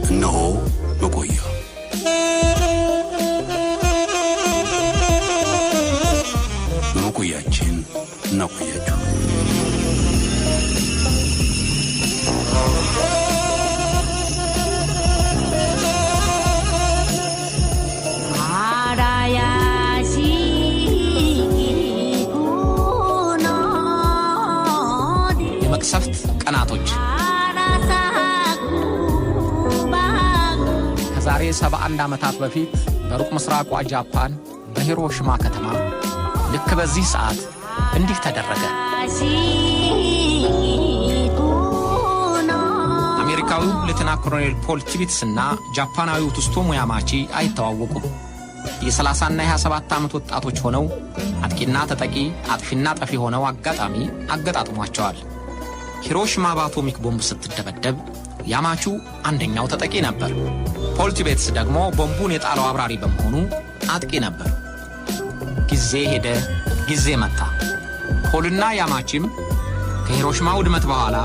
እነሆ መቆያ በመቆያችን እናቆያችሁ። የመቅሰፍት ቀናቶች ከዛሬ 71 ዓመታት በፊት በሩቅ ምስራቋ ጃፓን በሂሮሺማ ከተማ ልክ በዚህ ሰዓት እንዲህ ተደረገ። አሜሪካዊው ሌተና ኮሎኔል ፖል ቲቢትስ እና ጃፓናዊው ቱስቶሙ ያማቺ አይተዋወቁም። የ30 እና የ27 ዓመት ወጣቶች ሆነው አጥቂና ተጠቂ አጥፊና ጠፊ ሆነው አጋጣሚ አገጣጥሟቸዋል። ሂሮሺማ በአቶሚክ ቦምብ ስትደበደብ ያማቹ አንደኛው ተጠቂ ነበር። ፖል ቲቢትስ ደግሞ ቦምቡን የጣለው አብራሪ በመሆኑ አጥቂ ነበር። ጊዜ ሄደ፣ ጊዜ መጣ። ፖልና ያማቺም ከሂሮሺማ ውድመት በኋላ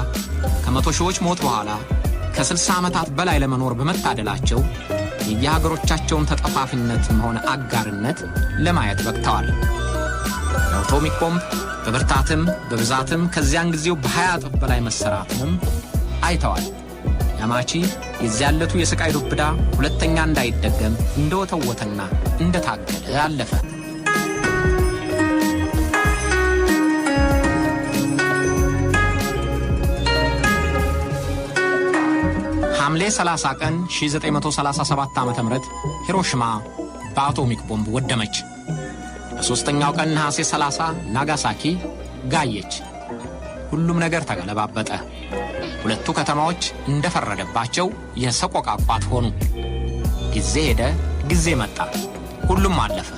ከመቶ ሺዎች ሞት በኋላ ከ60 ዓመታት በላይ ለመኖር በመታደላቸው የየሀገሮቻቸውን ተጠፋፊነትም ሆነ አጋርነት ለማየት በቅተዋል። የአቶሚክ ቦምብ በብርታትም በብዛትም ከዚያን ጊዜው በ20 እጥፍ በላይ መሰራቱንም አይተዋል። ያማቺ የዚያለቱ የስቃይ ዱብዳ ሁለተኛ እንዳይደገም እንደወተወተና እንደታገለ አለፈ። ሐምሌ 30 ቀን 1937 ዓ.ም ሂሮሺማ በአቶሚክ ቦምብ ወደመች። በሦስተኛው ቀን ነሐሴ 30 ናጋሳኪ ጋየች። ሁሉም ነገር ተገለባበጠ። ሁለቱ ከተማዎች እንደፈረደባቸው የሰቆቃ ቋት ሆኑ። ጊዜ ሄደ፣ ጊዜ መጣ፣ ሁሉም አለፈ።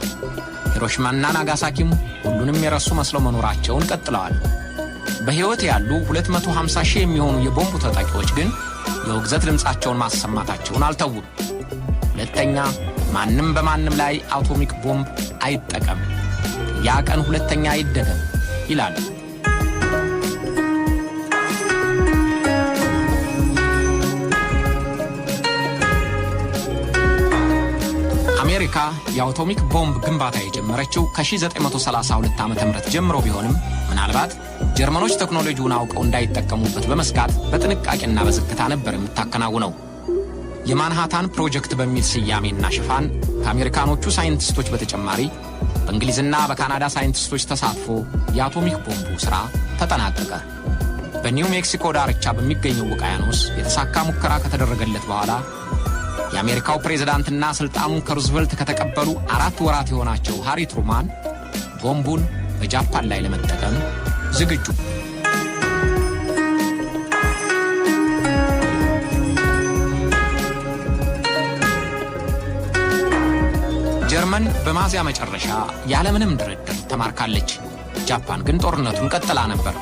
ሂሮሺማና ናጋሳኪም ሁሉንም የረሱ መስለው መኖራቸውን ቀጥለዋል። በሕይወት ያሉ 250 ሺህ የሚሆኑ የቦምቡ ተጠቂዎች ግን የውግዘት ድምፃቸውን ማሰማታቸውን አልተውም። ሁለተኛ ማንም በማንም ላይ አቶሚክ ቦምብ አይጠቀም፣ ያ ቀን ሁለተኛ አይደገም ይላሉ። አሜሪካ የአቶሚክ ቦምብ ግንባታ የጀመረችው ከ1932 ዓ.ም ጀምሮ ቢሆንም ምናልባት ጀርመኖች ቴክኖሎጂውን አውቀው እንዳይጠቀሙበት በመስጋት በጥንቃቄና በዝግታ ነበር የምታከናውነው። የማንሃታን ፕሮጀክት በሚል ስያሜና ሽፋን ከአሜሪካኖቹ ሳይንቲስቶች በተጨማሪ በእንግሊዝና በካናዳ ሳይንቲስቶች ተሳትፎ የአቶሚክ ቦምቡ ሥራ ተጠናቀቀ። በኒው ሜክሲኮ ዳርቻ በሚገኘው ውቅያኖስ የተሳካ ሙከራ ከተደረገለት በኋላ የአሜሪካው ፕሬዝዳንትና ሥልጣኑን ከሩዝቨልት ከተቀበሉ 4 ወራት የሆናቸው ሃሪ ትሩማን ቦምቡን በጃፓን ላይ ለመጠቀም ዝግጁ። ጀርመን በሚያዝያ መጨረሻ ያለምንም ድርድር ተማርካለች። ጃፓን ግን ጦርነቱን ቀጥላ ነበር።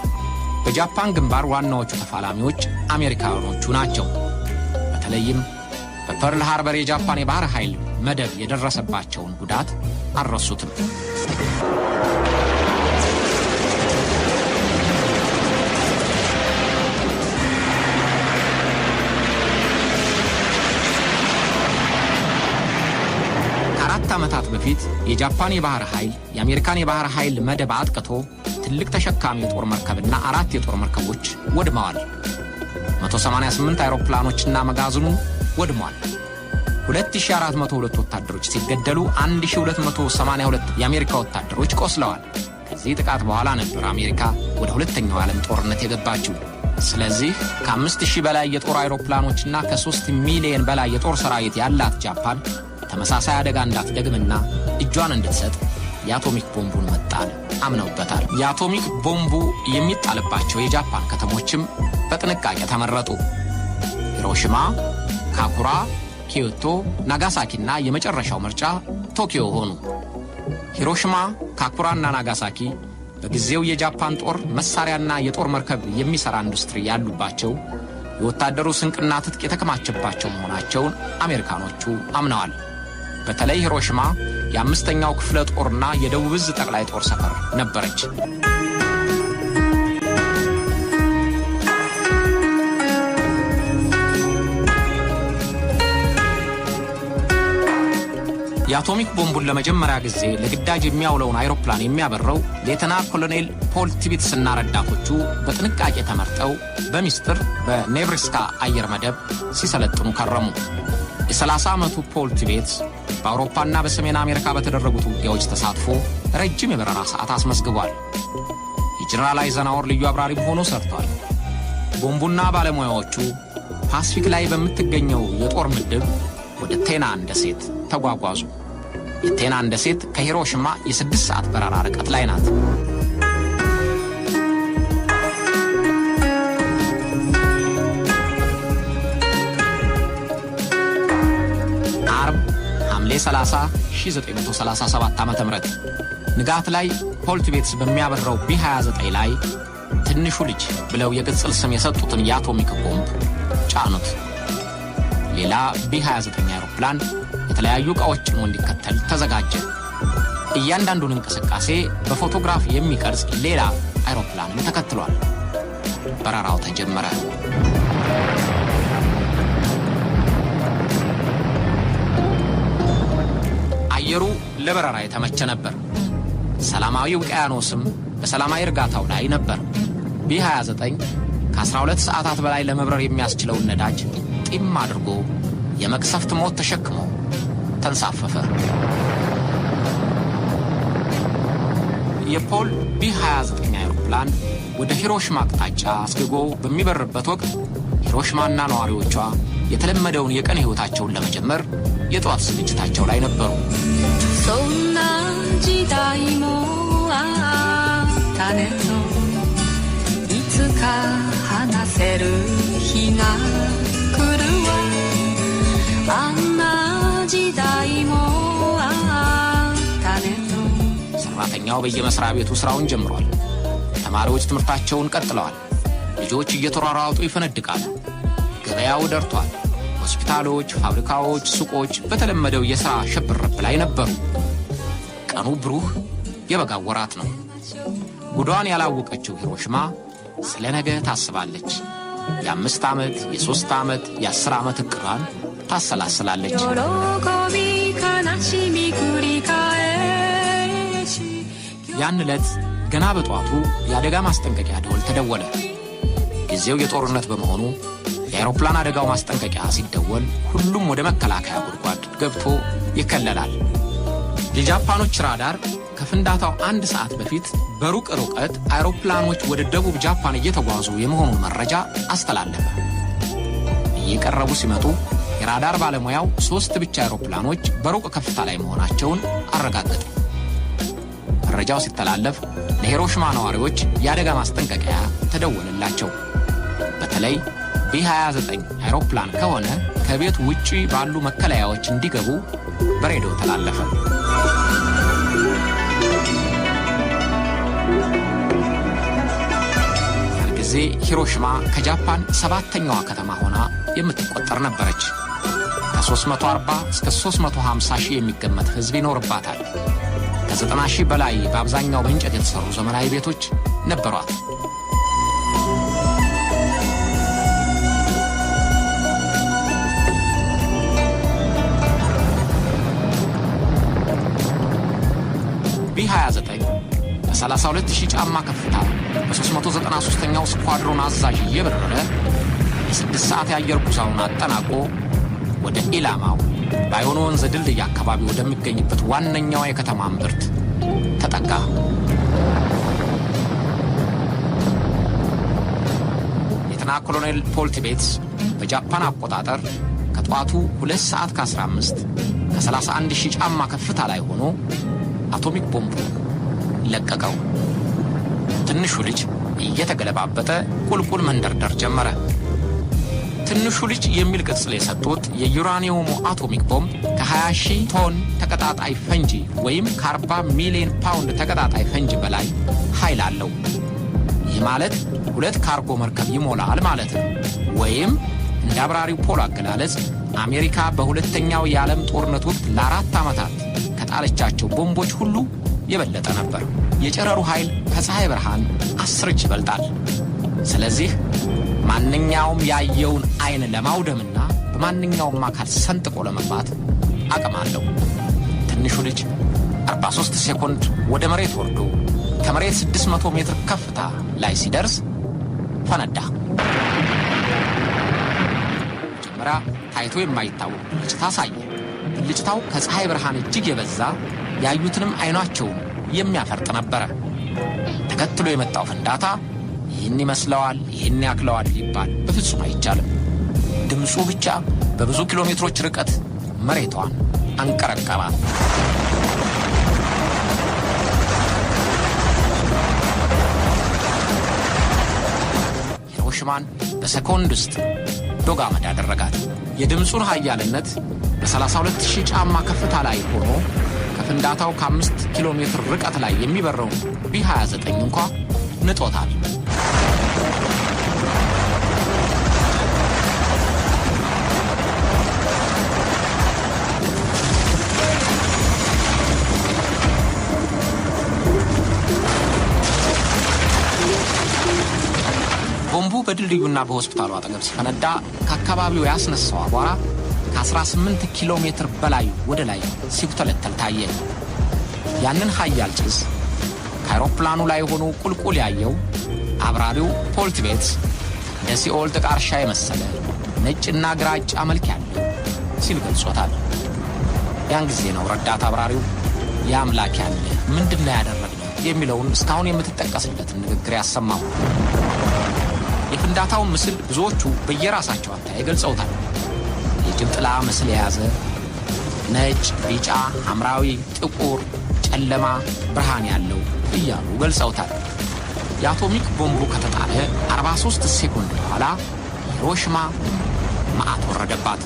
በጃፓን ግንባር ዋናዎቹ ተፋላሚዎች አሜሪካኖቹ ናቸው። በተለይም በፐርል ሃርበር የጃፓን የባህር ኃይል መደብ የደረሰባቸውን ጉዳት አልረሱትም። ከ4 ዓመታት በፊት የጃፓን የባህር ኃይል የአሜሪካን የባህር ኃይል መደብ አጥቅቶ ትልቅ ተሸካሚ የጦር መርከብና 4 የጦር መርከቦች ወድመዋል። 188 አይሮፕላኖችና መጋዘኑ ወድሟል። 2402 ወታደሮች ሲገደሉ 1282 የአሜሪካ ወታደሮች ቆስለዋል። ከዚህ ጥቃት በኋላ ነበር አሜሪካ ወደ ሁለተኛው ዓለም ጦርነት የገባችው። ስለዚህ ከ5000 በላይ የጦር አይሮፕላኖችና ከ3 ሚሊዮን በላይ የጦር ሰራዊት ያላት ጃፓን ተመሳሳይ አደጋ እንዳትደግምና እጇን እንድትሰጥ የአቶሚክ ቦምቡን መጣል አምነውበታል። የአቶሚክ ቦምቡ የሚጣልባቸው የጃፓን ከተሞችም በጥንቃቄ ተመረጡ። ሂሮሺማ፣ ካኩራ፣ ኪዮቶ፣ ናጋሳኪና የመጨረሻው ምርጫ ቶኪዮ ሆኑ። ሂሮሺማ፣ ካኩራና ናጋሳኪ በጊዜው የጃፓን ጦር መሳሪያና የጦር መርከብ የሚሰራ ኢንዱስትሪ ያሉባቸው የወታደሩ ስንቅና ትጥቅ የተከማቸባቸው መሆናቸውን አሜሪካኖቹ አምነዋል። በተለይ ሂሮሺማ የ5ኛው ክፍለ ጦርና የደቡብ ዕዝ ጠቅላይ ጦር ሰፈር ነበረች። የአቶሚክ ቦምቡን ለመጀመሪያ ጊዜ ለግዳጅ የሚያውለውን አይሮፕላን የሚያበረው ሌተና ኮሎኔል ፖል ቲቢትስ እና ረዳቶቹ በጥንቃቄ ተመርጠው በሚስጥር በኔብራስካ አየር መደብ ሲሰለጥኑ ከረሙ። የ30 ዓመቱ ፖል ቲቢትስ በአውሮፓና በሰሜን አሜሪካ በተደረጉት ውጊያዎች ተሳትፎ ረጅም የበረራ ሰዓት አስመዝግቧል። የጀነራል አይዘናወር ልዩ አብራሪም ሆኖ ሰርቷል። ቦምቡና ባለሙያዎቹ ፓሲፊክ ላይ በምትገኘው የጦር ምድብ ወደ ቴናን ደሴት ተጓጓዙ። የቴናን ደሴት ከሂሮሽማ የ6 ሰዓት በረራ ርቀት ላይ ናት። አርብ ሐምሌ 30 1937 ዓ.ም ንጋት ላይ ፖል ቲቢትስ በሚያበረው ቢ29 ላይ ትንሹ ልጅ ብለው የቅጽል ስም የሰጡትን የአቶሚክ ቦምብ ጫኑት። ሌላ ቢ29 አይሮፕላን የተለያዩ ዕቃዎች ጭኖ እንዲከተል ተዘጋጀ። እያንዳንዱን እንቅስቃሴ በፎቶግራፍ የሚቀርጽ ሌላ አይሮፕላንም ተከትሏል። በረራው ተጀመረ። አየሩ ለበረራ የተመቸ ነበር። ሰላማዊ ውቅያኖስም በሰላማዊ እርጋታው ላይ ነበር። ቢ29 ከ12 ሰዓታት በላይ ለመብረር የሚያስችለውን ነዳጅ ጢም አድርጎ የመቅሰፍት ሞት ተሸክሞ ተንሳፈፈ። የፖል ቢ29 አይሮፕላን ወደ ሂሮሽማ አቅጣጫ አስግጎ በሚበርበት ወቅት ሂሮሽማና ነዋሪዎቿ የተለመደውን የቀን ሕይወታቸውን ለመጀመር የጠዋት ዝግጅታቸው ላይ ነበሩ። ሰራተኛው በየመስሪያ ቤቱ ስራውን ጀምሯል። ተማሪዎች ትምህርታቸውን ቀጥለዋል። ልጆች እየተሯሯጡ ይፈነድቃሉ። ገበያው ደርቷል። ሆስፒታሎች፣ ፋብሪካዎች፣ ሱቆች በተለመደው የሥራ ሽብርብ ላይ ነበሩ። ቀኑ ብሩህ የበጋው ወራት ነው። ጉዷን ያላወቀችው ሂሮሽማ ስለ ነገ ታስባለች። የ5 ዓመት፣ የ3 ዓመት፣ የ10 ዓመት ዕቅዷን ታሰላስላለች። ያን ዕለት ገና በጧቱ የአደጋ ማስጠንቀቂያ ደወል ተደወለ። ጊዜው የጦርነት በመሆኑ የአውሮፕላን አደጋው ማስጠንቀቂያ ሲደወል ሁሉም ወደ መከላከያ ጉድጓድ ገብቶ ይከለላል። የጃፓኖች ራዳር ከፍንዳታው 1 ሰዓት በፊት በሩቅ ርቀት አይሮፕላኖች ወደ ደቡብ ጃፓን እየተጓዙ የመሆኑን መረጃ አስተላለፈ። እየቀረቡ ሲመጡ የራዳር ባለሙያው 3 ብቻ አይሮፕላኖች በሩቅ ከፍታ ላይ መሆናቸውን አረጋገጠ። መረጃው ሲተላለፍ ለሂሮሽማ ነዋሪዎች የአደጋ ማስጠንቀቂያ ተደወለላቸው። በተለይ ቢ29 አይሮፕላን ከሆነ ከቤት ውጪ ባሉ መከለያዎች እንዲገቡ በሬዲዮ ተላለፈ። ያን ጊዜ ሂሮሽማ ከጃፓን 7ኛዋ ከተማ ሆና የምትቆጠር ነበረች። ከ340 እስከ 350 ሺህ የሚገመት ሕዝብ ይኖርባታል። ከ90 ሺህ በላይ በአብዛኛው በእንጨት የተሰሩ ዘመናዊ ቤቶች ነበሯት። ቢ29 በ32,000 ጫማ ከፍታ በ393ኛው ስኳድሮን አዛዥ እየበረረ የ6 ሰዓት የአየር ጉዞውን አጠናቆ ወደ ኢላማው በአዮኖ ወንዝ ድልድይ አካባቢ ወደሚገኝበት ዋነኛዋ የከተማ እምብርት ተጠጋ። ሌተና ኮሎኔል ፖል ቲቢትስ በጃፓን አቆጣጠር ከጠዋቱ 2 ሰዓት ከ15 ከ31,000 ጫማ ከፍታ ላይ ሆኖ አቶሚክ ቦምቡ ለቀቀው። ትንሹ ልጅ እየተገለባበጠ ቁልቁል መንደርደር ጀመረ። ትንሹ ልጅ የሚል ቅጽል የሰጡት የዩራኒየሙ አቶሚክ ቦምብ ከ20,000 ቶን ተቀጣጣይ ፈንጂ ወይም ከ40 ሚሊዮን ፓውንድ ተቀጣጣይ ፈንጂ በላይ ኃይል አለው። ይህ ማለት 2 ካርጎ መርከብ ይሞላል ማለት ነው። ወይም እንደ አብራሪው ፖል አገላለጽ አሜሪካ በሁለተኛው የዓለም ጦርነት ወቅት ለ4 ዓመታት ከጣለቻቸው ቦምቦች ሁሉ የበለጠ ነበር። የጨረሩ ኃይል ከፀሐይ ብርሃን 10 እጅ ይበልጣል። ስለዚህ ማንኛውም ያየውን አይን ለማውደምና በማንኛውም አካል ሰንጥቆ ለመግባት አቅም አለው። ትንሹ ልጅ 43 ሴኮንድ ወደ መሬት ወርዶ ከመሬት 600 ሜትር ከፍታ ላይ ሲደርስ ፈነዳ። መጀመሪያ ታይቶ የማይታወቅ ብልጭታ አሳየ። ብልጭታው ከፀሐይ ብርሃን እጅግ የበዛ ያዩትንም አይናቸውን የሚያፈርጥ ነበረ። ተከትሎ የመጣው ፍንዳታ ይህን ይመስለዋል፣ ይህን ያክለዋል ሊባል በፍጹም አይቻልም። ድምፁ ብቻ በብዙ ኪሎ ሜትሮች ርቀት መሬቷን አንቀረቀራት። ሂሮሺማን በሰኮንድ ውስጥ ዶግ አመድ ያደረጋት። የድምፁን ኃያልነት በ32,000 ጫማ ከፍታ ላይ ሆኖ ከፍንዳታው ከ5 ኪሎ ሜትር ርቀት ላይ የሚበረው ቢ-29 እንኳ ንጦታል። ቦምቡ በድልድዩና በሆስፒታሉ አጠገብ ሲፈነዳ ከአካባቢው ያስነሳው አቧራ ከ18 ኪሎ ሜትር በላይ ወደ ላይ ሲውተለተል ታየ። ያንን ኃያል ጭስ ከአይሮፕላኑ ላይ ሆኖ ቁልቁል ያየው አብራሪው ፖልትቤትስ እንደ ሲኦል ጥቃርሻ የመሰለ ነጭና ግራጫ መልክ ያለው ሲል ገልጾታል። ያን ጊዜ ነው ረዳት አብራሪው የአምላክ ያለ ምንድነው ያደረግነው የሚለውን እስካሁን የምትጠቀስለትን ንግግር ያሰማው። የፍንዳታውን ምስል ብዙዎቹ በየራሳቸው አታይ ገልጸውታል። የጅብ ጥላ ምስል የያዘ ነጭ፣ ቢጫ፣ ሐምራዊ፣ ጥቁር፣ ጨለማ፣ ብርሃን ያለው እያሉ ገልጸውታል። የአቶሚክ ቦምቡ ከተጣለ 43 ሴኮንድ በኋላ ሂሮሺማ መዓት ወረደባት።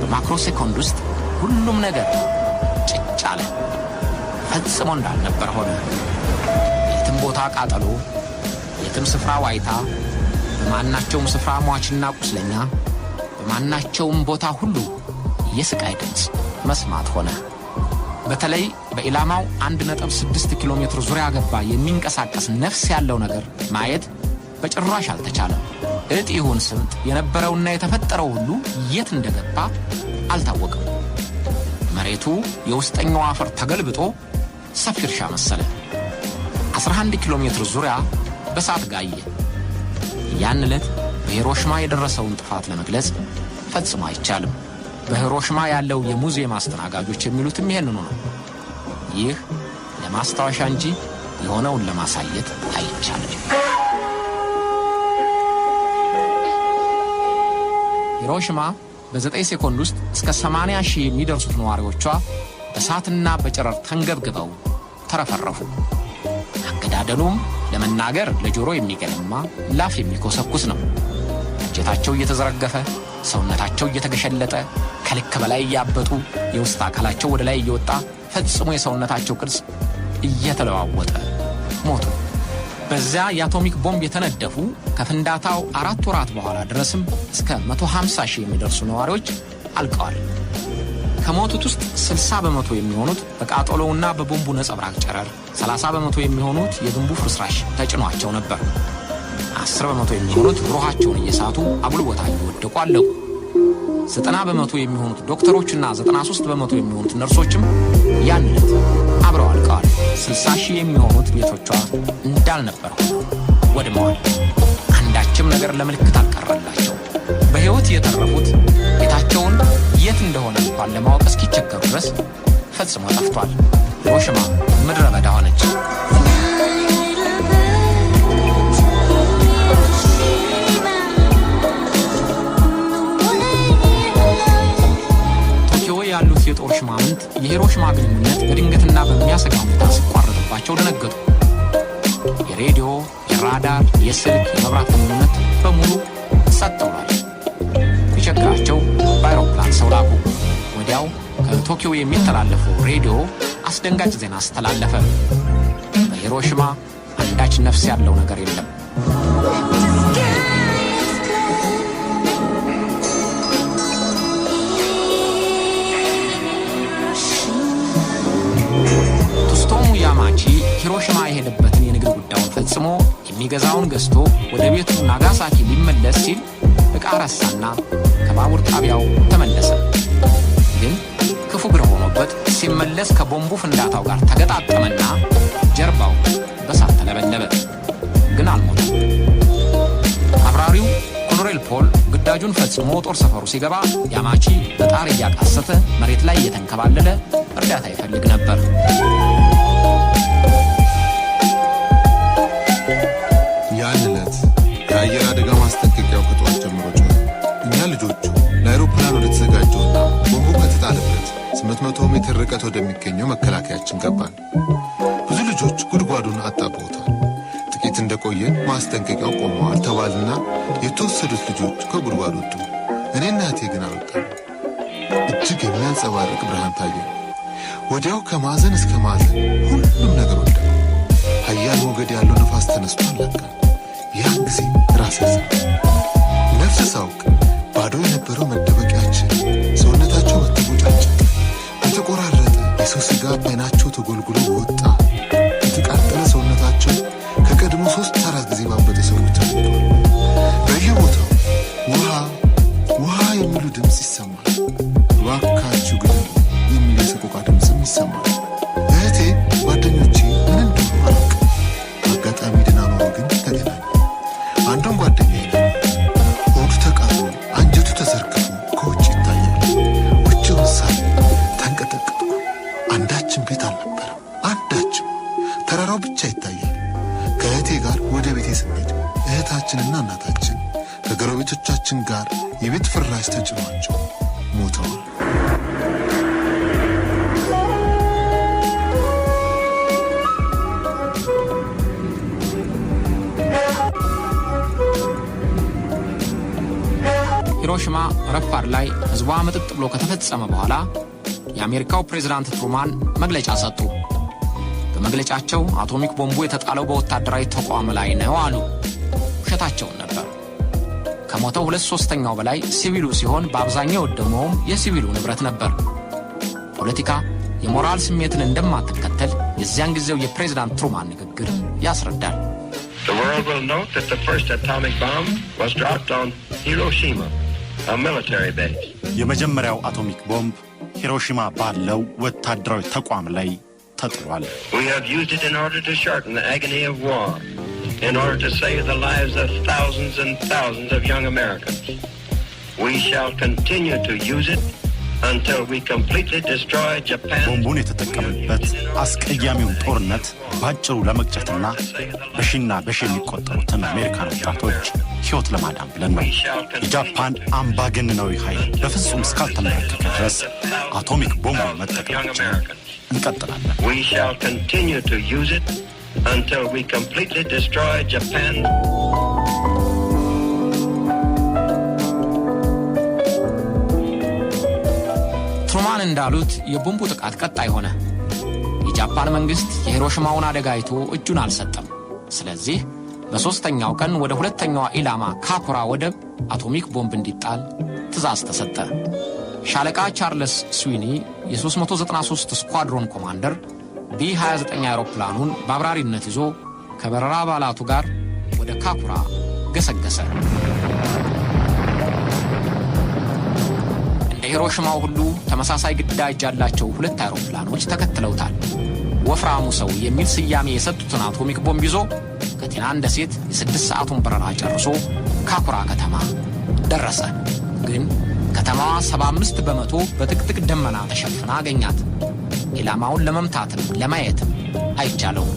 በማክሮ ሴኮንድ ውስጥ ሁሉም ነገር ጭጭ አለ። ፈጽሞ እንዳልነበር ሆነ። የትም ቦታ ቃጠሎ፣ የትም ስፍራ ዋይታ፣ በማናቸውም ስፍራ ሟችና ቁስለኛ፣ በማናቸውም ቦታ ሁሉ የስቃይ ድምፅ መስማት ሆነ። በተለይ በኢላማው 1.6 ኪሎ ሜትር ዙሪያ ገባ የሚንቀሳቀስ ነፍስ ያለው ነገር ማየት በጭራሽ አልተቻለም። እጥ ይሁን ስምጥ የነበረውና የተፈጠረው ሁሉ የት እንደገባ አልታወቀም። መሬቱ የውስጠኛው አፈር ተገልብጦ ሰፊ እርሻ መሰለ። 11 ኪሎ ሜትር ዙሪያ በሳት ጋየ። ያን ዕለት በሂሮሺማ የደረሰውን ጥፋት ለመግለጽ ፈጽሞ አይቻልም። በሂሮሺማ ያለው የሙዚየም አስተናጋጆች የሚሉትም ይሄንኑ ነው። ይህ ለማስታወሻ እንጂ የሆነውን ለማሳየት አይቻልም። ሂሮሺማ በ9 ሴኮንድ ውስጥ እስከ 80,000 የሚደርሱት ነዋሪዎቿ በእሳትና በጨረር ተንገብግበው ተረፈረፉ። አገዳደሉም ለመናገር ለጆሮ የሚገለማ ላፍ የሚኮሰኩስ ነው። እጀታቸው እየተዘረገፈ፣ ሰውነታቸው እየተገሸለጠ፣ ከልክ በላይ እያበጡ፣ የውስጥ አካላቸው ወደ ላይ እየወጣ ፈጽሞ የሰውነታቸው ቅርጽ እየተለዋወጠ ሞቱ። በዚያ የአቶሚክ ቦምብ የተነደፉ ከፍንዳታው 4 ወራት በኋላ ድረስም እስከ 150,000 የሚደርሱ ነዋሪዎች አልቀዋል። ከሞቱት ውስጥ 60 በመቶ የሚሆኑት በቃጠሎውና በቦምቡ ነጸብራቅ ጨረር፣ 30 በመቶ የሚሆኑት የግንቡ ፍርስራሽ ተጭኗቸው ነበር። 10 በመቶ የሚሆኑት ሩሃቸውን እየሳቱ አጉል ቦታ እየወደቁ አለቁ። 90 በመቶ የሚሆኑት ዶክተሮችና 93 በመቶ የሚሆኑት ነርሶችም ያን ዕለት አብረው አልቀዋል። 60,000 የሚሆኑት ቤቶቿ እንዳልነበር ወድመዋል። አንዳችም ነገር ለምልክት አልቀረላቸው። በሕይወት የተረፉት ቤታቸውን የት እንደሆነ እንኳን ለማወቅ እስኪቸገሩ ድረስ ፈጽሞ ጠፍቷል። ሂሮሺማ ምድረ በዳ ሆነች። ያሉት የጦር ሽማምንት የሂሮሺማ ግንኙነት በድንገትና በሚያሰጋ ሁኔታ ሲቋረጥባቸው ደነገጡ። የሬዲዮ፣ የራዳር፣ የስልክ፣ የመብራት ግንኙነት በሙሉ ጸጥ ብሏል። ሲቸግራቸው በአይሮፕላን ሰው ላኩ። ወዲያው ከቶኪዮ የሚተላለፈው ሬዲዮ አስደንጋጭ ዜና አስተላለፈ። በሂሮሺማ አንዳች ነፍስ ያለው ነገር የለም። ቶስቶሙ ያማቺ ሂሮሺማ የሄደበትን የንግድ ጉዳዩን ፈጽሞ የሚገዛውን ገዝቶ ወደ ቤቱ ናጋሳኪ ሊመለስ ሲል ዕቃ ረሳና ከባቡር ጣቢያው ተመለሰ። ግን ክፉ ግር ሆኖበት ሲመለስ ከቦምቡ ፍንዳታው ጋር ተገጣጠመና ጀርባው በሳት ተለበለበ። ግን አልሞተም። አብራሪው ኮሎኔል ፖል ግዳጁን ፈጽሞ ጦር ሰፈሩ ሲገባ ያማቺ በጣር እያቃሰተ መሬት ላይ እየተንከባለለ እርዳታ ይፈልግ ነበር። ያን ዕለት የአየር አደጋ ማስጠንቀቂያው ከጠዋት ጀምሮ ጮኸ። እኛ ልጆቹ ለአይሮፕላን ወደ ተዘጋጀውና ቦምቡ ከተጣለበት 800 ሜትር ርቀት ወደሚገኘው መከላከያችን ገባን። ብዙ ልጆች ጉድጓዱን አጣበውታል። ጥቂት እንደቆየን ማስጠንቀቂያው ቆመዋል ተባልና የተወሰዱት ልጆች ከጉድጓዱ ወጡ። እኔና እህቴ ግን አልወጣም። እጅግ የሚያንጸባርቅ ብርሃን ታየ። ወዲያው ከማዕዘን እስከ ማዕዘን ሁሉም ነገር ወደቀ። ኃያል ሞገድ ያለው ነፋስ ተነስቶ አላቀን። ያን ጊዜ ራሴ ሳቅ። ነፍስ ሳውቅ ባዶ የነበረው መደበቂያችን ሰውነታቸው በተቦጫጨቀ በተቆራረጠ የሰው ሥጋ በዓይናቸው ተጎልጉሎ ወጣ። የተቃጠለ ሰውነታቸው ከቀድሞ 3-4 ጊዜ ባበጠ ሰዎች ተሞልቷል። በየቦታው ውሃ የሚሉ ድምፅ ይሰማል። እባካችሁ ግደሉ የሚል የሰቆቃ ድምፅም ይሰማል። እህቴ ጓደኞቼ ምን እንደሆኑ አላውቅም። አጋጣሚ ድና ኖሮ ግን ተገናኘ። አንዱን ጓደኛ ሆዱ ተቃጥሎ አንጀቱ ተዘርግፎ ከውጭ ይታያል። ውጭውን ሳይ ተንቀጠቀጥኩ። አንዳችም ቤት አልነበረም። አንዳችም ተራራው ብቻ ይታያል። ከእህቴ ጋር ወደ ቤቴ ስንሄድ እህታችንና እናታችን ከጎረቤቶቻችን ጋር የቤት ፍራሽ ተጭኗቸው ሞተዋል። ሂሮሺማ ረፋድ ላይ ሕዝቧ ምጥጥ ብሎ ከተፈጸመ በኋላ የአሜሪካው ፕሬዝዳንት ትሩማን መግለጫ ሰጡ። በመግለጫቸው አቶሚክ ቦምቡ የተጣለው በወታደራዊ ተቋም ላይ ነው አሉ። ውሸታቸውን ነበር። ከሞተው 2/3 በላይ ሲቪሉ ሲሆን በአብዛኛው ወደመውም የሲቪሉ ንብረት ነበር። ፖለቲካ የሞራል ስሜትን እንደማትከተል የዚያን ጊዜው የፕሬዝዳንት ትሩማን ንግግር ያስረዳል። The world will note that the first atomic bomb was dropped on Hiroshima, a military base. የመጀመሪያው አቶሚክ ቦምብ ሂሮሺማ ባለው ወታደራዊ ተቋም ላይ ተጥሏል። We have used it in order to shorten the agony of war, in order to save the lives of thousands and thousands of young Americans. We shall continue to use it until we completely destroy Japan. ቦምቡን የተጠቀመበት አስቀያሚውን ጦርነት ባጭሩ ለመቅጨትና በሺና በሺ የሚቆጠሩትን አሜሪካን ወጣቶች ሕይወት ለማዳን ብለን ነው። የጃፓን አምባገነናዊ ኃይል በፍጹም እስካልተመለከተ ድረስ አቶሚክ ቦምቡን መጠቀማችንን እንቀጥላለን። We shall continue to use it until we completely destroy Japan. ትሩማን እንዳሉት የቦምቡ ጥቃት ቀጣይ ሆነ። የጃፓን መንግሥት የሂሮሺማውን አደጋ አይቶ እጁን አልሰጠም። ስለዚህ በሦስተኛው ቀን ወደ ሁለተኛዋ ኢላማ ካኩራ ወደብ አቶሚክ ቦምብ እንዲጣል ትእዛዝ ተሰጠ። ሻለቃ ቻርልስ ስዊኒ የ393 ስኳድሮን ኮማንደር ቢ-29 አውሮፕላኑን በአብራሪነት ይዞ ከበረራ አባላቱ ጋር ወደ ካኩራ ገሰገሰ። እንደ ሂሮሺማው ሁሉ ተመሳሳይ ግዳጅ ያላቸው 2 አውሮፕላኖች ተከትለውታል። ወፍራሙ ሰው የሚል ስያሜ የሰጡትን አቶሚክ ቦምብ ይዞ ከቲናን ደሴት የ6 ሰዓቱን በረራ ጨርሶ ካኩራ ከተማ ደረሰ። ግን ከተማዋ 75 በመቶ በጥቅጥቅ ደመና ተሸፍና አገኛት። ኢላማውን ለመምታትም ለማየትም አይቻለውም።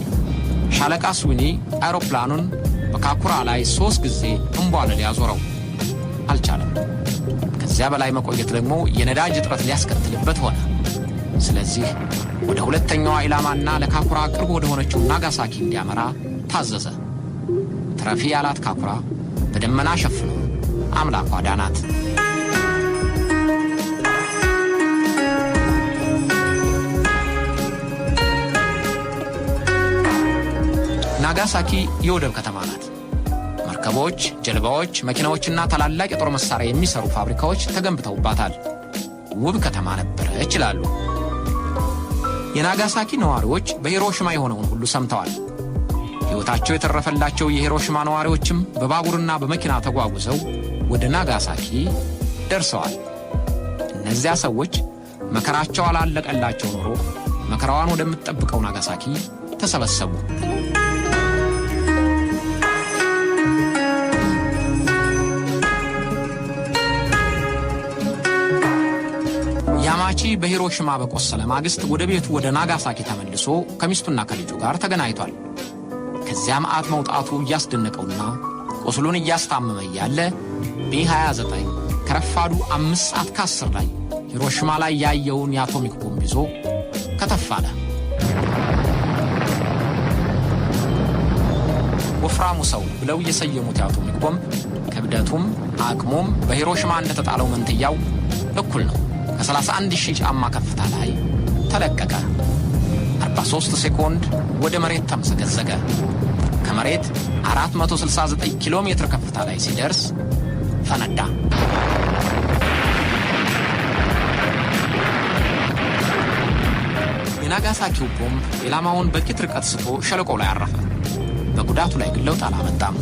ሻለቃ ስዊኒ አውሮፕላኑን በካኩራ ላይ 3 ጊዜ እንቧለል ያዞረው፣ አልቻለም። ከዚያ በላይ መቆየት ደግሞ የነዳጅ እጥረት ሊያስከትልበት ሆነ። ስለዚህ ወደ ሁለተኛዋ ኢላማና ለካኩራ ቅርብ ወደ ሆነችው ናጋሳኪ እንዲያመራ ታዘዘ። ትረፊ ያላት ካኩራ በደመና ሸፍኖ አምላኳ ዳናት። ናጋሳኪ የወደብ ከተማ ናት። መርከቦች፣ ጀልባዎች፣ መኪናዎችና ታላላቅ የጦር መሳሪያ የሚሰሩ ፋብሪካዎች ተገንብተውባታል። ውብ ከተማ ነበረች ይላሉ። የናጋሳኪ ነዋሪዎች በሂሮሺማ የሆነውን ሁሉ ሰምተዋል። ሕይወታቸው የተረፈላቸው የሂሮሺማ ነዋሪዎችም በባቡርና በመኪና ተጓጉዘው ወደ ናጋሳኪ ደርሰዋል። እነዚያ ሰዎች መከራቸው አላለቀላቸው ኖሮ መከራዋን ወደምትጠብቀው ናጋሳኪ ተሰበሰቡ። ያማቺ በሂሮሺማ በቆሰለ ማግስት ወደ ቤቱ ወደ ናጋሳኪ ተመልሶ ከሚስቱና ከልጁ ጋር ተገናኝቷል። ከዚያ መዓት መውጣቱ እያስደነቀውና ቁስሉን እያስታመመ እያለ B29 ከረፋዱ 5 ሰዓት ከ10 ላይ ሂሮሺማ ላይ ያየውን የአቶሚክ ቦምብ ይዞ ከተፋለ። ወፍራሙ ሰው ብለው የሰየሙት የአቶሚክ ቦምብ ክብደቱም አቅሙም በሂሮሺማ እንደተጣለው መንትያው እኩል ነው። ከ31,000 ጫማ ከፍታ ላይ ተለቀቀ። 43 ሴኮንድ ወደ መሬት ተምዘገዘገ። ከመሬት 469 ኪሎ ሜትር ከፍታ ላይ ሲደርስ ፈነዳ። የናጋሳኪው ቦምብ ኢላማውን በጥቂት ርቀት ስቶ ሸለቆው ላይ አረፈ። በጉዳቱ ላይ ግን ለውጥ አላመጣም።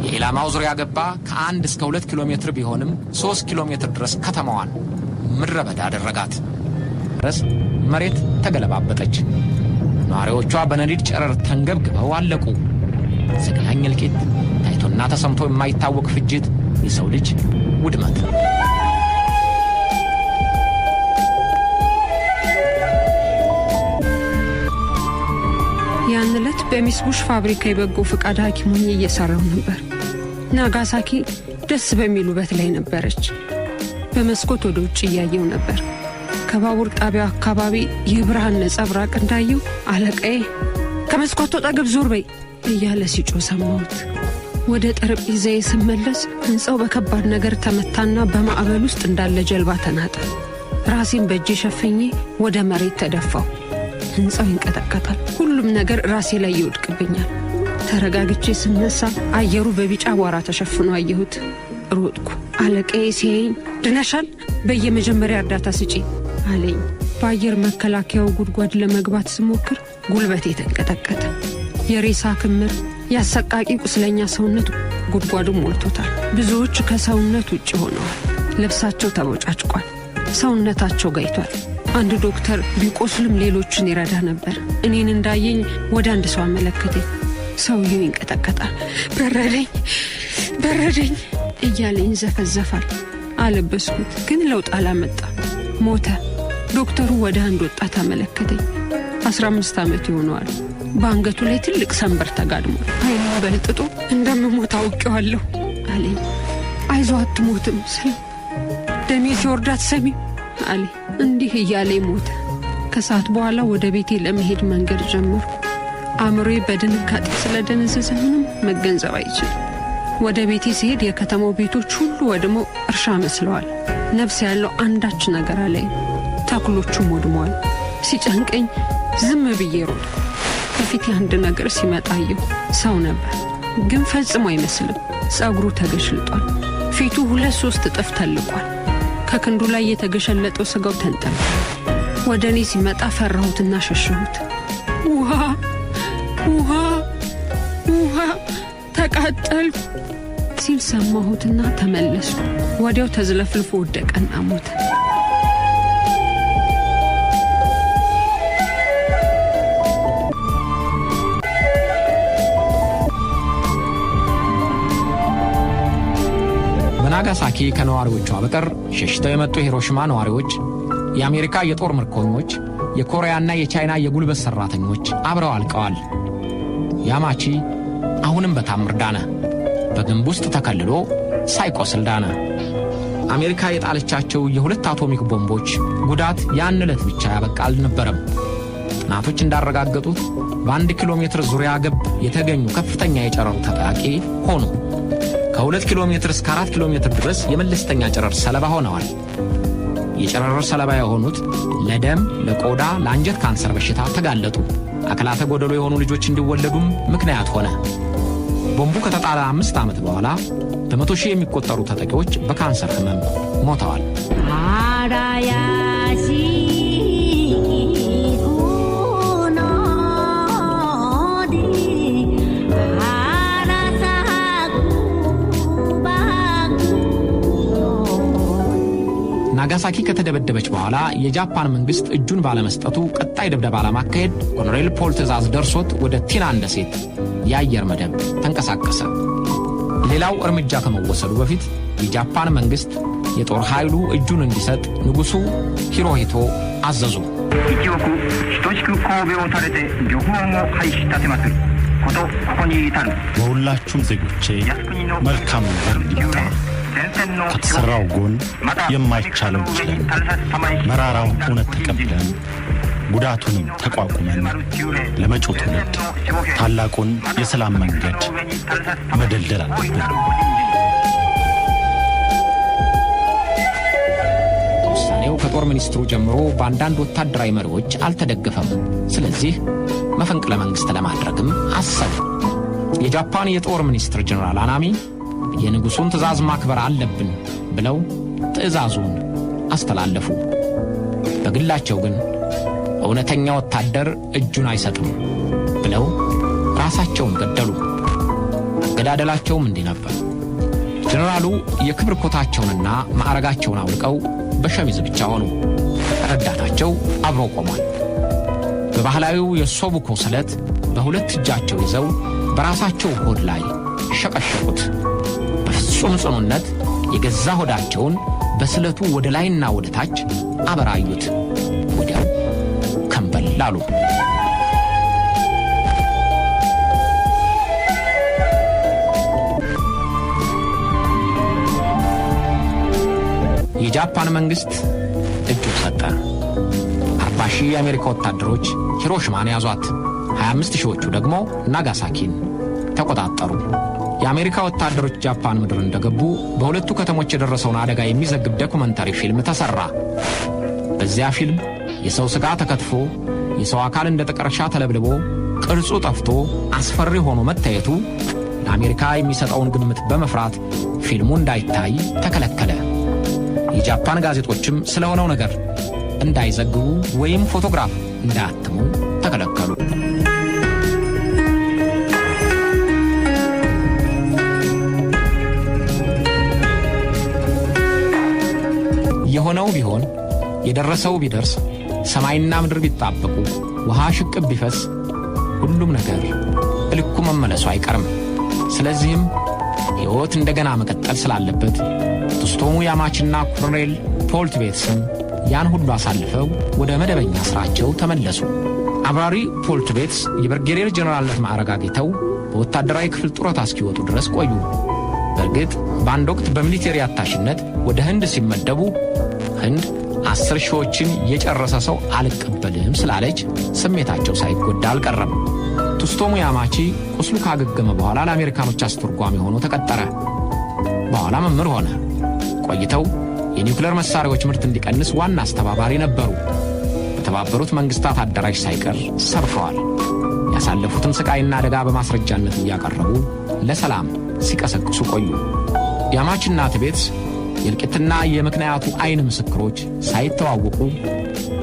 የኢላማው ዙሪያ ገባ ከ1 እስከ 2 ኪሎ ሜትር ቢሆንም 3 ኪሎ ሜትር ድረስ ከተማዋን ምድረ በዳ አደረጋት። ድረስ መሬት ተገለባበጠች። ነዋሪዎቿ በነዲድ ጨረር ተንገብግበው አለቁ። ዘግናኝ እልቂት፣ ታይቶና ተሰምቶ የማይታወቅ ፍጅት፣ የሰው ልጅ ውድመት። ያን ዕለት በሚስ ቡሽ ፋብሪካ የበጎ ፈቃድ ሐኪም ሆኜ እየሰራሁ ነበር። ናጋሳኪ ደስ በሚል ውበት ላይ ነበረች። በመስኮት ወደ ውጭ እያየው ነበር። ከባቡር ጣቢያው አካባቢ የብርሃን ነጸብራቅ እንዳየው አለቃዬ ከመስኮቱ አጠገብ ዞር በይ እያለ ሲጮህ ሰማሁት። ወደ ጠረጴዛዬ ስመለስ ሕንጻው በከባድ ነገር ተመታና በማዕበል ውስጥ እንዳለ ጀልባ ተናጠ። ራሴን በእጄ ሸፍኜ ወደ መሬት ተደፋው። ሕንጻው ይንቀጠቀጣል። ሁሉም ነገር ራሴ ላይ ይወድቅብኛል። ተረጋግቼ ስነሳ አየሩ በቢጫ አቧራ ተሸፍኖ አየሁት። ሮጥኩ። አለቃዬ ሲያየኝ ድነሻል? በየመጀመሪያ እርዳታ ስጪ አለኝ። በአየር መከላከያው ጉድጓድ ለመግባት ስሞክር ጉልበቴ ተንቀጠቀጠ። የሬሳ ክምር፣ ያሰቃቂ ቁስለኛ ሰውነት ጉድጓዱን ሞልቶታል። ብዙዎች ከሰውነት ውጭ ሆነዋል። ልብሳቸው ተቦጫጭቋል። ሰውነታቸው ጋይቷል። አንድ ዶክተር ቢቆስልም ሌሎችን ይረዳ ነበር። እኔን እንዳየኝ ወደ አንድ ሰው አመለከተኝ። ሰውየው ይንቀጠቀጣል። በረደኝ እያለኝ ዘፈዘፋል። አለበስኩት፣ ግን ለውጥ አላመጣ። ሞተ። ዶክተሩ ወደ አንድ ወጣት አመለከተኝ። 15 ዓመት ይሆነዋል። በአንገቱ ላይ ትልቅ ሰንበር ተጋድሞ አይኑ በልጥጦ እንደምሞት አውቄዋለሁ አለኝ። አይዞህ አትሞትም ስለው ደሜ ሲወርድ አትሰሚም አለኝ። እንዲህ እያለኝ ሞተ። ከሰዓት በኋላ ወደ ቤቴ ለመሄድ መንገድ ጀመርኩ። አእምሮዬ በድንጋጤ ስለደነዘዘ ምንም መገንዘብ አይችልም። ወደ ቤቴ ሲሄድ የከተማው ቤቶች ሁሉ ወድመው እርሻ መስለዋል። ነፍስ ያለው አንዳች ነገር አለኝ። ተክሎቹም ወድመዋል። ሲጨንቀኝ ዝም ብዬ ሮጥኩ። ከፊቴ አንድ ነገር ሲመጣ አየሁ። ሰው ነበር፣ ግን ፈጽሞ አይመስልም። ጸጉሩ ተገሽልጧል። ፊቱ 2-3 እጥፍ ተልቋል። ከክንዱ ላይ የተገሸለጠው ስጋው ተንጠልጥሏል። ወደ እኔ ሲመጣ ፈራሁትና ሸሸሁት። ውሃ ተቃጠልኩ ሲል ሰማሁትና ተመለስኩ። ወዲያው ተዝለፍልፎ ወደቀና ሞተ። በናጋሳኪ ከነዋሪዎቿ በቀር ሸሽተው የመጡ የሂሮሺማ ነዋሪዎች፣ የአሜሪካ የጦር ምርኮኞች፣ የኮሪያና የቻይና የጉልበት ሠራተኞች አብረው አልቀዋል። ያማቺ አሁንም በታምር ዳነ። በግንብ ውስጥ ተከልሎ ሳይቆስል ዳነ። አሜሪካ የጣለቻቸው የ2 አቶሚክ ቦምቦች ጉዳት ያን ዕለት ብቻ ያበቃ አልነበረም። ጥናቶች እንዳረጋገጡት በ1 ኪሎ ሜትር ዙሪያ ገብ የተገኙ ከፍተኛ የጨረሩ ተጠቂ ሆኑ። ከ2 ኪሎ ሜትር እስከ 4 ኪሎ ሜትር ድረስ የመለስተኛ ጨረር ሰለባ ሆነዋል። የጨረር ሰለባ የሆኑት ለደም፣ ለቆዳ፣ ለአንጀት ካንሰር በሽታ ተጋለጡ። አካላተ ጎደሎ የሆኑ ልጆች እንዲወለዱም ምክንያት ሆነ። ቦምቡ ከተጣለ 5 ዓመት በኋላ በመቶ ሺህ የሚቆጠሩ ተጠቂዎች በካንሰር ህመም ሞተዋል። ናጋሳኪ ከተደበደበች በኋላ የጃፓን መንግስት እጁን ባለመስጠቱ ቀጣይ ድብደባ ለማካሄድ ኮሎኔል ፖል ትዕዛዝ ደርሶት ወደ ቲናን ደሴት የአየር መደብ ተንቀሳቀሰ። ሌላው እርምጃ ከመወሰዱ በፊት የጃፓን መንግስት የጦር ኃይሉ እጁን እንዲሰጥ ንጉሱ ሂሮሂቶ አዘዙ። በሁላችሁም ዜጎቼ መልካም ነገር እንዲመጣ ከተሠራው ጎን የማይቻለው ችለን መራራውን እውነት ተቀብለን ጉዳቱንም ተቋቁመን ለመጪው ትውልድ ታላቁን የሰላም መንገድ መደልደል አለብን። ውሳኔው ከጦር ሚኒስትሩ ጀምሮ በአንዳንድ ወታደራዊ መሪዎች አልተደገፈም። ስለዚህ መፈንቅለ መንግሥት ለማድረግም አሰቡ። የጃፓን የጦር ሚኒስትር ጀነራል አናሚ የንጉሡን ትእዛዝ ማክበር አለብን ብለው ትእዛዙን አስተላለፉ። በግላቸው ግን እውነተኛ ወታደር እጁን አይሰጥም ብለው ራሳቸውን ገደሉ። አገዳደላቸውም እንዲህ ነበር። ጀነራሉ የክብር ኮታቸውንና ማዕረጋቸውን አውልቀው በሸሚዝ ብቻ ሆኑ። ረዳታቸው አብሮ ቆሟል። በባህላዊው የሶቡኮ ስለት በሁለት እጃቸው ይዘው በራሳቸው ሆድ ላይ ሸቀሸቁት። በፍጹም ጽኑነት የገዛ ሆዳቸውን በስለቱ ወደ ላይና ወደ ታች አበራዩት። ወዲያው ከንበል አሉ። የጃፓን መንግስት እጁን ሰጠ። 40 ሺህ የአሜሪካ ወታደሮች ሂሮሽማን ያዟት። 25 ሺዎቹ ደግሞ ናጋሳኪን ተቆጣጠሩ። የአሜሪካ ወታደሮች ጃፓን ምድር እንደገቡ በሁለቱ ከተሞች የደረሰውን አደጋ የሚዘግብ ዶኩመንታሪ ፊልም ተሰራ። በዚያ ፊልም የሰው ሥጋ ተከትፎ የሰው አካል እንደ ጥቀርሻ ተለብልቦ ቅርጹ ጠፍቶ አስፈሪ ሆኖ መታየቱ ለአሜሪካ የሚሰጠውን ግምት በመፍራት ፊልሙ እንዳይታይ ተከለከለ። የጃፓን ጋዜጦችም ስለሆነው ነገር እንዳይዘግቡ ወይም ፎቶግራፍ እንዳያትሙ ተከለከሉ። የሆነው ቢሆን የደረሰው ቢደርስ ሰማይና ምድር ቢጣበቁ ውሃ ሽቅብ ቢፈስ ሁሉም ነገር ልኩ መመለሱ አይቀርም። ስለዚህም ሕይወት እንደገና መቀጠል ስላለበት ቶስቶሙ ያማችና ኮሎኔል ፖል ቲቤትስም ያን ሁሉ አሳልፈው ወደ መደበኛ ሥራቸው ተመለሱ። አብራሪ ፖል ቲቤትስ የብርጌዴር ጀነራልነት ማዕረግ አግኝተው በወታደራዊ ክፍል ጡረታ እስኪወጡ ድረስ ቆዩ። በእርግጥ በአንድ ወቅት በሚሊቴሪ አታሽነት ወደ ህንድ ሲመደቡ ህንድ 10 ሺዎችን የጨረሰ ሰው አልቀበልም ስላለች ስሜታቸው ሳይጎዳ አልቀረም። ቶስቶሙ ያማቺ ቁስሉ ካገገመ በኋላ ለአሜሪካኖች አስተርጓሚ ሆኖ ተቀጠረ። በኋላ መምህር ሆነ። ቆይተው የኒውክሌር መሳሪያዎች ምርት እንዲቀንስ ዋና አስተባባሪ ነበሩ። በተባበሩት መንግስታት አዳራሽ ሳይቀር ሰርተዋል። ያሳለፉትን ስቃይና አደጋ በማስረጃነት እያቀረቡ ለሰላም ሲቀሰቅሱ ቆዩ። ያማችና ቲቤትስ የእልቂትና የምክንያቱ አይን ምስክሮች ሳይተዋወቁ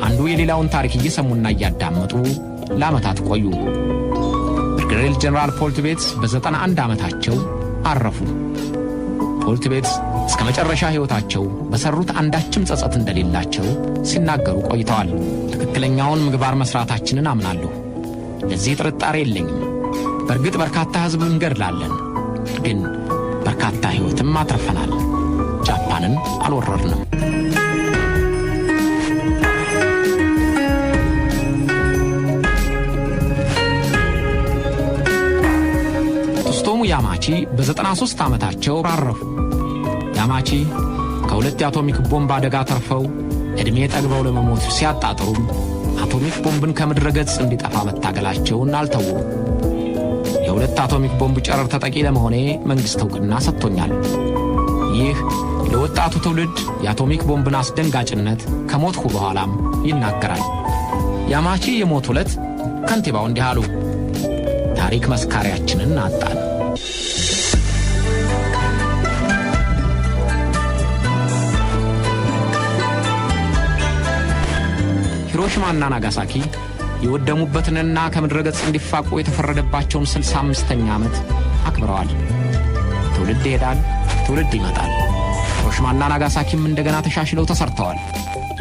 አንዱ የሌላውን ታሪክ እየሰሙና እያዳመጡ ለዓመታት ቆዩ። ብርጋዴር ጀነራል ፖል ቲቤትስ በ91 ዓመታቸው አረፉ። ፖል ቲቤትስ እስከ መጨረሻ ሕይወታቸው በሠሩት አንዳችም ጸጸት እንደሌላቸው ሲናገሩ ቆይተዋል። ትክክለኛውን ምግባር መሥራታችንን አምናለሁ። ለዚህ ጥርጣሬ የለኝም። በእርግጥ በርካታ ሕዝብ እንገድላለን፣ ግን በርካታ ሕይወትም አትርፈናል። ጃፓንን አልወረርንም። ቶስቶሙ ያማቺ በ93 ዓመታቸው አረፉ። ያማቺ ከሁለት የአቶሚክ ቦምብ አደጋ ተርፈው ዕድሜ ጠግበው ለመሞት ሲያጣጥሩም አቶሚክ ቦምብን ከምድረ ገጽ እንዲጠፋ መታገላቸውን አልተውም። የሁለት አቶሚክ ቦምብ ጨረር ተጠቂ ለመሆኔ መንግሥት ዕውቅና ሰጥቶኛል። ይህ ለወጣቱ ትውልድ የአቶሚክ ቦምብን አስደንጋጭነት ከሞትኩ በኋላም ይናገራል። ያማቺ የሞት ዕለት ከንቲባው እንዲህ አሉ። ታሪክ መስካሪያችንን አጣን። ሂሮሺማና ናጋሳኪ የወደሙበትንና ከምድረ ገጽ እንዲፋቁ የተፈረደባቸውን 65ኛ ዓመት አክብረዋል። ትውልድ ይሄዳል፣ ትውልድ ይመጣል። ሂሮሺማና ናጋሳኪም እንደገና ተሻሽለው ተሰርተዋል።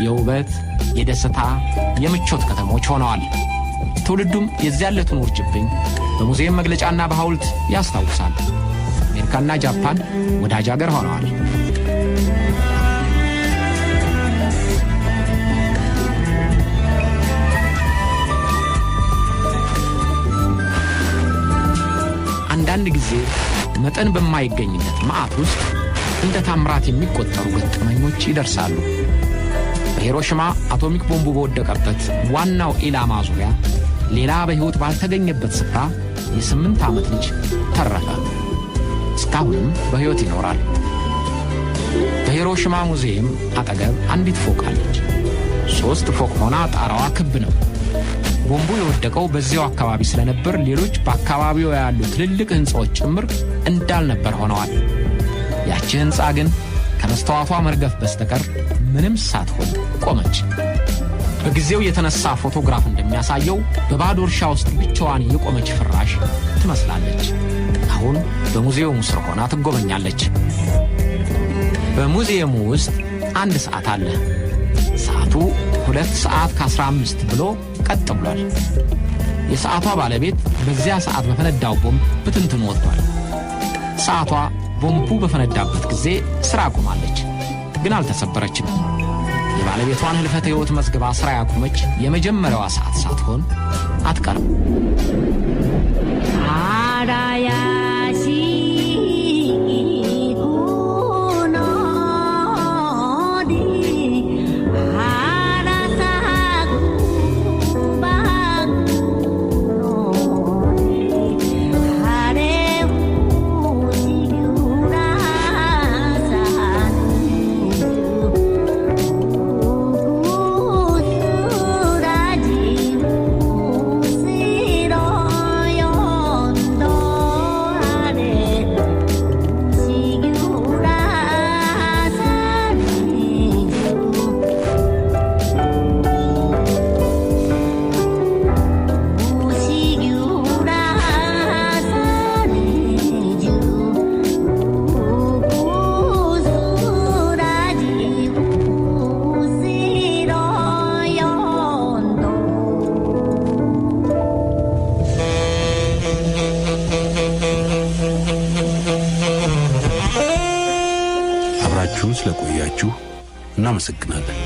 የውበት፣ የደስታ፣ የምቾት ከተሞች ሆነዋል። ትውልዱም የዚያለቱን ውርጅብኝ በሙዚየም መግለጫና በሐውልት ያስታውሳል። አሜሪካና ጃፓን ወዳጅ አገር ሆነዋል። አንዳንድ ጊዜ መጠን በማይገኝለት መዓት ውስጥ እንደ ታምራት የሚቆጠሩ ገጠመኞች ይደርሳሉ። በሂሮሺማ አቶሚክ ቦምቡ በወደቀበት ዋናው ኢላማ ዙሪያ ሌላ በሕይወት ባልተገኘበት ስፍራ የ8 ዓመት ልጅ ተረፈ። እስካሁንም በሕይወት ይኖራል። በሂሮሺማ ሙዚየም አጠገብ አንዲት ፎቅ አለች። 3 ፎቅ ሆና ጣራዋ ክብ ነው። ቦምቡ የወደቀው በዚያው አካባቢ ስለነበር ሌሎች በአካባቢው ያሉ ትልልቅ ሕንፃዎች ጭምር እንዳልነበር ሆነዋል። ያቺ ሕንፃ ግን ከመስተዋቷ መርገፍ በስተቀር ምንም ሳትሆን ቆመች። በጊዜው የተነሳ ፎቶግራፍ እንደሚያሳየው በባዶ እርሻ ውስጥ ብቻዋን የቆመች ፍራሽ ትመስላለች። አሁን በሙዚየሙ ስር ሆና ትጎበኛለች። በሙዚየሙ ውስጥ አንድ ሰዓት አለ። ሰዓቱ 2 ሰዓት ከ15 ብሎ ቀጥ ብሏል። የሰዓቷ ባለቤት በዚያ ሰዓት በፈነዳው ቦምብ ብትንትን ወጥቷል። ሰዓቷ ቦምቡ በፈነዳበት ጊዜ ሥራ አቁማለች፣ ግን አልተሰበረችም። የባለቤቷን ህልፈተ ሕይወት መዝግባ ሥራ ያቆመች የመጀመሪያዋ ሰዓት ሳትሆን አትቀርም። ስለቆያችሁ እናመሰግናለን።